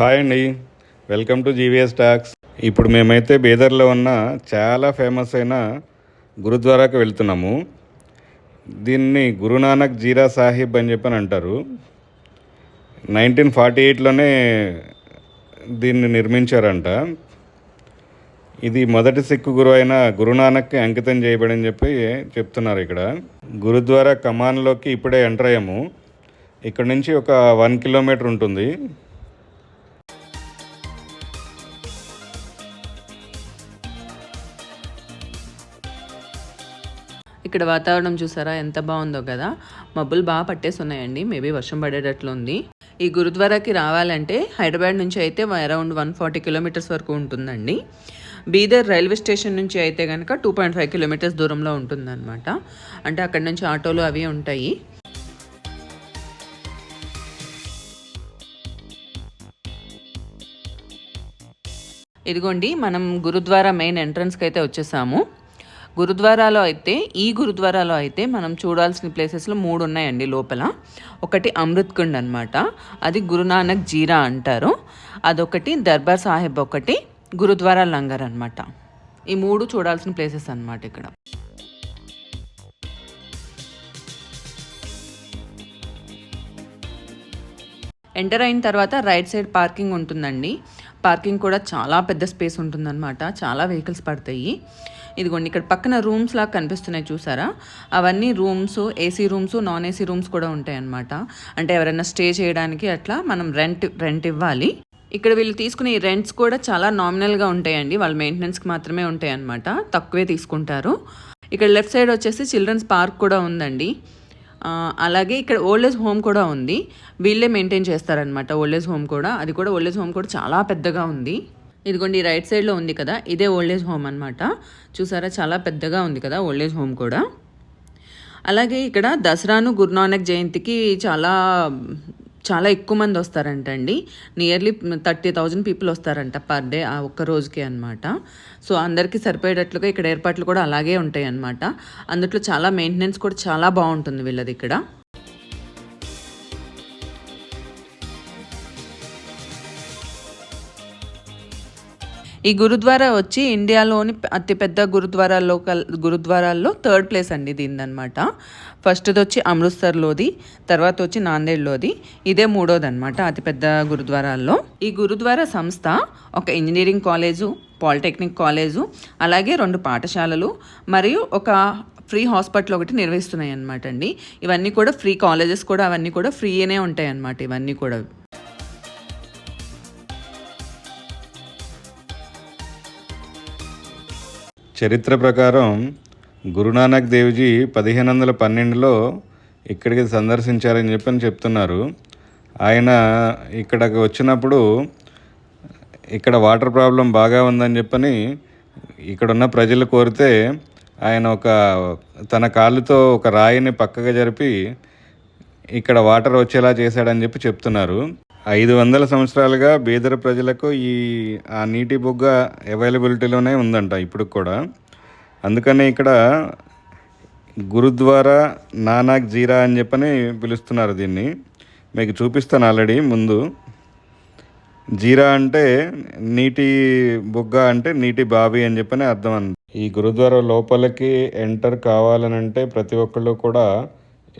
Hi అండి, welcome to GVS talks. ఇప్పుడు మేమైతే బీదర్లో ఉన్న చాలా ఫేమస్ అయిన గురుద్వారాకి వెళ్తున్నాము. దీన్ని గురునానక్ జీరా సాహిబ్ అని చెప్పని అంటారు. 1948లోనే దీన్ని నిర్మించారంట. ఇది మొదటి సిక్కు గురువు అయిన గురునానక్కి అంకితం చేయబడని చెప్పి చెప్తున్నారు. ఇక్కడ గురుద్వారా కమాన్లోకి ఇప్పుడే ఎంటర్ అయ్యాము. ఇక్కడ నుంచి ఒక 1 కిలోమీటర్ ఉంటుంది. ఇక్కడ వాతావరణం చూసారా ఎంత బాగుందో కదా. మబ్బులు బాగా పట్టేసి ఉన్నాయండి. మేబీ వర్షం పడేటట్లు ఉంది. ఈ గురుద్వారాకి రావాలంటే హైదరాబాద్ నుంచి అయితే అరౌండ్ 140 కిలోమీటర్స్ వరకు ఉంటుందండి. బీదర్ రైల్వే స్టేషన్ నుంచి అయితే కనుక 2.5 కిలోమీటర్స్ దూరంలో ఉంటుందన్నమాట. అంటే అక్కడ నుంచి ఆటోలు అవి ఉంటాయి. ఇదిగోండి, మనం గురుద్వారా మెయిన్ ఎంట్రన్స్కి అయితే వచ్చేసాము. ఈ గురుద్వారాలో అయితే మనం చూడాల్సిన ప్లేసెస్లో 3 ఉన్నాయండి లోపల. ఒకటి అమృత్ కుండ్ అనమాట, అది గురునానక్ జీరా అంటారు. అదొకటి, దర్బార్ సాహెబ్ ఒకటి, గురుద్వారా లంగర్ అనమాట. ఈ 3 చూడాల్సిన ప్లేసెస్ అనమాట. ఇక్కడ ఎంటర్ అయిన తర్వాత రైట్ సైడ్ పార్కింగ్ ఉంటుందండి. పార్కింగ్ కూడా చాలా పెద్ద స్పేస్ ఉంటుందన్నమాట. చాలా వెహికల్స్ పడతాయి. ఇదిగోండి, ఇక్కడ పక్కన రూమ్స్ లాగా కనిపిస్తున్నాయి చూసారా, అవన్నీ rooms, AC rooms, non AC rooms కూడా ఉంటాయి అన్నమాట. అంటే ఎవరైనా స్టే చేయడానికి అట్లా మనం రెంట్ ఇవ్వాలి. ఇక్కడ వీళ్ళు తీసుకునే ఈ రెంట్స్ కూడా చాలా నామినల్గా ఉంటాయండి. వాళ్ళ మెయింటెనెన్స్కి మాత్రమే ఉంటాయి అన్నమాట, తక్కువే తీసుకుంటారు. ఇక్కడ లెఫ్ట్ సైడ్ వచ్చేసి చిల్డ్రన్స్ పార్క్ కూడా ఉందండి. అలాగే ఇక్కడ ఓల్డ్ ఏజ్ హోమ్ కూడా ఉంది. వీళ్ళే మెయింటైన్ చేస్తారనమాట ఓల్డ్ ఏజ్ హోమ్ కూడా. అది కూడా ఓల్డ్ ఏజ్ హోమ్ కూడా చాలా పెద్దగా ఉంది. ఇదిగోండి, రైట్ సైడ్లో ఉంది కదా, ఇదే ఓల్డ్ ఏజ్ హోమ్ అనమాట. చూసారా, చాలా పెద్దగా ఉంది కదా ఓల్డ్ ఏజ్ హోమ్ కూడా. అలాగే ఇక్కడ దసరాను గురునానక్ జయంతికి చాలా చాలా ఎక్కువ మంది వస్తారంటండి. నియర్లీ 30,000 పీపుల్ వస్తారంట పర్ డే, ఆ ఒక్క రోజుకి అనమాట. సో అందరికీ సరిపోయేటట్లుగా ఇక్కడ ఏర్పాట్లు కూడా అలాగే ఉంటాయి అన్నమాట. అందులో చాలా మెయింటెనెన్స్ కూడా చాలా బాగుంటుంది వీళ్ళది ఇక్కడ. ఈ గురుద్వారా వచ్చి ఇండియాలోని అతిపెద్ద గురుద్వారాల్లో 3rd ప్లేస్ అండి దీనిదనమాట. ఫస్ట్ది వచ్చి అమృత్సర్లోది, తర్వాత వచ్చి నాందేడ్లోది, ఇదే 3వది అనమాట అతిపెద్ద గురుద్వారాల్లో. ఈ గురుద్వారా సంస్థ ఒక ఇంజనీరింగ్ కాలేజు, పాలిటెక్నిక్ కాలేజు, అలాగే 2 పాఠశాలలు మరియు ఒక ఫ్రీ హాస్పిటల్ ఒకటి నిర్వహిస్తున్నాయి అనమాట అండి. ఇవన్నీ కూడా ఫ్రీ కాలేజెస్ కూడా, అవన్నీ కూడా ఫ్రీనే ఉంటాయి అన్నమాట. ఇవన్నీ కూడా చరిత్ర ప్రకారం గురునానక్ దేవ్జీ 1512లో ఇక్కడికి సందర్శించారని చెప్తున్నారు. ఆయన ఇక్కడికి వచ్చినప్పుడు ఇక్కడ వాటర్ ప్రాబ్లం బాగా ఉందని చెప్పని ఇక్కడున్న ప్రజలు కోరితే ఆయన తన కాళ్ళతో ఒక రాయిని పక్కగా జరిపి ఇక్కడ వాటర్ వచ్చేలా చేశాడని చెప్తున్నారు. 500 సంవత్సరాలుగా బీదర్ ప్రజలకు ఆ నీటి బుగ్గ అవైలబిలిటీలోనే ఉందంట ఇప్పుడు కూడా. అందుకనే ఇక్కడ గురుద్వారా నానక్ జీరా అని చెప్పని పిలుస్తున్నారు దీన్ని. మీకు చూపిస్తాను ఆల్రెడీ ముందు. జీరా అంటే నీటి బుగ్గ, అంటే నీటి బావి అని చెప్పని అర్థం. ఈ గురుద్వారా లోపలికి ఎంటర్ కావాలనంటే ప్రతి ఒక్కళ్ళు కూడా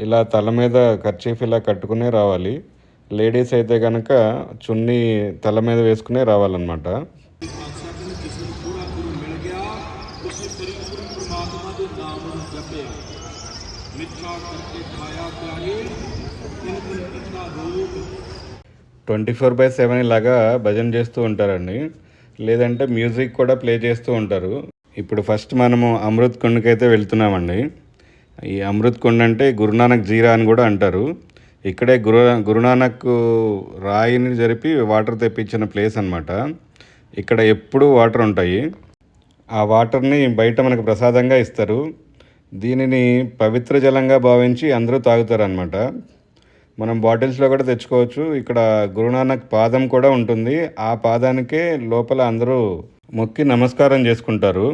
ఇలా తల మీద కర్చీఫ్ ఇలా కట్టుకునే రావాలి. లేడీస్ అయితే కనుక చున్నీ తల మీద వేసుకునే రావాలన్నమాట. ట్వంటీ 4/7 ఇలాగా భజన చేస్తూ ఉంటారండి. లేదంటే మ్యూజిక్ కూడా ప్లే చేస్తూ ఉంటారు. ఇప్పుడు ఫస్ట్ మనము అమృత్ కుండ్కి అయితే వెళ్తున్నామండి. ఈ అమృత్ కుండ్ అంటే గురునానక్ జీరా అని కూడా అంటారు. ఇక్కడే గురునానక్ రాయిని జరిపి వాటర్ తెప్పించిన ప్లేస్ అనమాట. ఇక్కడ ఎప్పుడూ వాటర్ ఉంటాయి. ఆ వాటర్ని బయట మనకు ప్రసాదంగా ఇస్తారు. దీనిని పవిత్ర జలంగా భావించి అందరూ తాగుతారు అనమాట. మనం బాటిల్స్లో కూడా తెచ్చుకోవచ్చు. ఇక్కడ గురునానక్ పాదం కూడా ఉంటుంది. ఆ పాదానికే లోపల అందరూ మొక్కి నమస్కారం చేసుకుంటారు.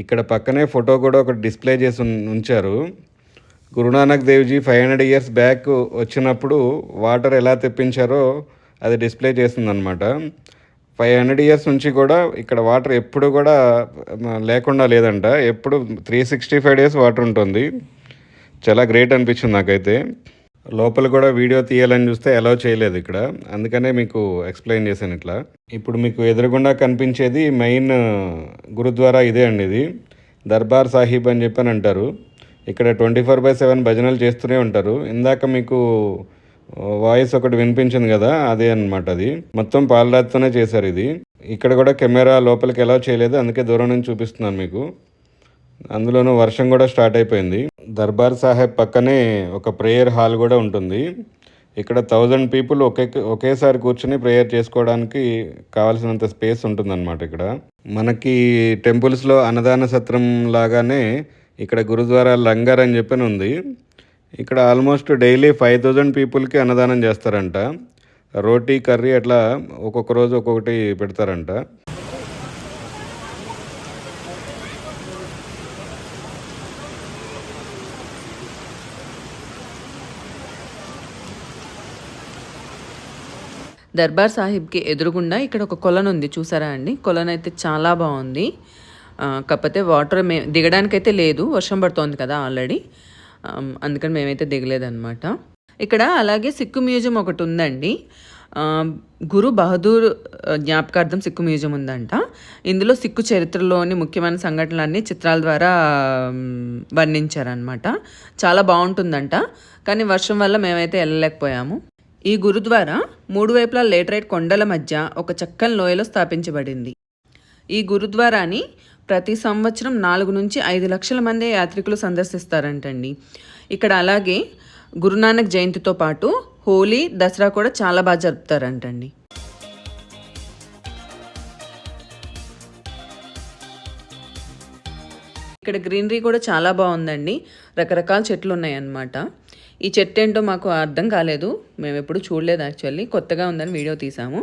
ఇక్కడ పక్కనే ఫోటో కూడా ఒకటి డిస్ప్లే చేసి ఉంచారు. గురునానక్ దేవ్జీ 500 ఇయర్స్ బ్యాక్ వచ్చినప్పుడు వాటర్ ఎలా తెప్పించారో అది డిస్ప్లే చేస్తుందన్నమాట. 500 ఇయర్స్ నుంచి కూడా ఇక్కడ వాటర్ ఎప్పుడు కూడా లేకుండా లేదంట. ఎప్పుడు 365 డేస్ వాటర్ ఉంటుంది. చాలా గ్రేట్ అనిపించింది నాకైతే. లోపల కూడా వీడియో తీయాలని చూస్తే అలౌ చేయలేదు ఇక్కడ, అందుకనే మీకు ఎక్స్ప్లెయిన్ చేశాను ఇట్లా. ఇప్పుడు మీకు ఎదురుగుండా కనిపించేది మెయిన్ గురుద్వారా ఇదే అండి. ఇది దర్బార్ సాహిబ్ అని చెప్పని అంటారు. ఇక్కడ 24/7 భజనలు చేస్తూనే ఉంటారు. ఇందాక మీకు వాయిస్ ఒకటి వినిపించింది కదా, అదే అనమాట. అది మొత్తం పాలరాతితోనే చేశారు ఇది. ఇక్కడ కూడా కెమెరా లోపలికి అలౌ చేయలేదు, అందుకే దూరం నుంచి చూపిస్తున్నాను మీకు. అందులోనూ వర్షం కూడా స్టార్ట్ అయిపోయింది. దర్బార్ సాహెబ్ పక్కనే ఒక ప్రేయర్ హాల్ కూడా ఉంటుంది. ఇక్కడ 1000 పీపుల్ ఒకేసారి కూర్చొని ప్రేయర్ చేసుకోవడానికి కావాల్సినంత స్పేస్ ఉంటుందన్నమాట. ఇక్కడ మనకి టెంపుల్స్లో అన్నదాన సత్రం లాగానే ఇక్కడ గురుద్వారా లంగర్ అని చెప్పని ఉంది. ఇక్కడ ఆల్మోస్ట్ డైలీ 5000 పీపుల్కి అన్నదానం చేస్తారంట. రోటీ కర్రీ అట్లా ఒక్కొక్క రోజు ఒక్కొక్కటి పెడతారంట. దర్బార్ సాహిబ్కి ఎదురుగుండా ఇక్కడ ఒక కొలను ఉంది, చూసారా అండి? కొలను అయితే చాలా బాగుంది. కాకపోతే వాటర్ దిగడానికైతే లేదు, వర్షం పడుతోంది కదా ఆల్రెడీ, అందుకని మేమైతే దిగలేదన్నమాట. ఇక్కడ అలాగే సిక్కు మ్యూజియం ఒకటి ఉందండి. గురు బహదూర్ జ్ఞాపకార్థం సిక్కు మ్యూజియం ఉందంట. ఇందులో సిక్కు చరిత్రలోని ముఖ్యమైన సంఘటనలన్నీ చిత్రాల ద్వారా వర్ణించారనమాట. చాలా బాగుంటుందంట, కానీ వర్షం వల్ల మేమైతే వెళ్ళలేకపోయాము. ఈ గురుద్వారా 3 వైపులా లేటరైట్ కొండల మధ్య ఒక చక్కని లోయలో స్థాపించబడింది. ఈ గురుద్వారాని ప్రతి సంవత్సరం 4 నుంచి 5 లక్షల మంది యాత్రికులు సందర్శిస్తారంటండి. ఇక్కడ అలాగే గురునానక్ జయంతితో పాటు హోలీ, దసరా కూడా చాలా బాగా జరుపుతారంటండి. ఇక్కడ గ్రీనరీ కూడా చాలా బాగుందండి. రకరకాల చెట్లు ఉన్నాయన్నమాట. ఈ చెట్టు ఏంటో మాకు అర్థం కాలేదు, మేము ఎప్పుడు చూడలేదు యాక్చువల్లీ. కొత్తగా ఉందని వీడియో తీసాము.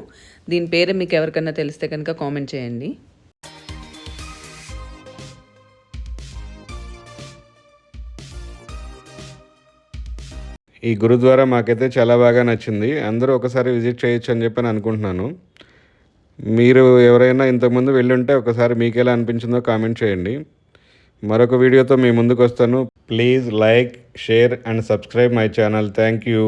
దీని పేరు మీకు ఎవరికన్నా తెలిస్తే కనుక కామెంట్ చేయండి. ఈ గురుద్వారా మాకైతే చాలా బాగా నచ్చింది. అందరూ ఒకసారి విజిట్ చేయొచ్చు అని చెప్పని అనుకుంటున్నాను. మీరు ఎవరైనా ఇంతకుముందు వెళ్ళుంటే ఒకసారి మీకు ఎలా అనిపించిందో కామెంట్ చేయండి. మరొక వీడియోతో మీ ముందుకు వస్తాను. Please like, share and subscribe my channel. Thank you.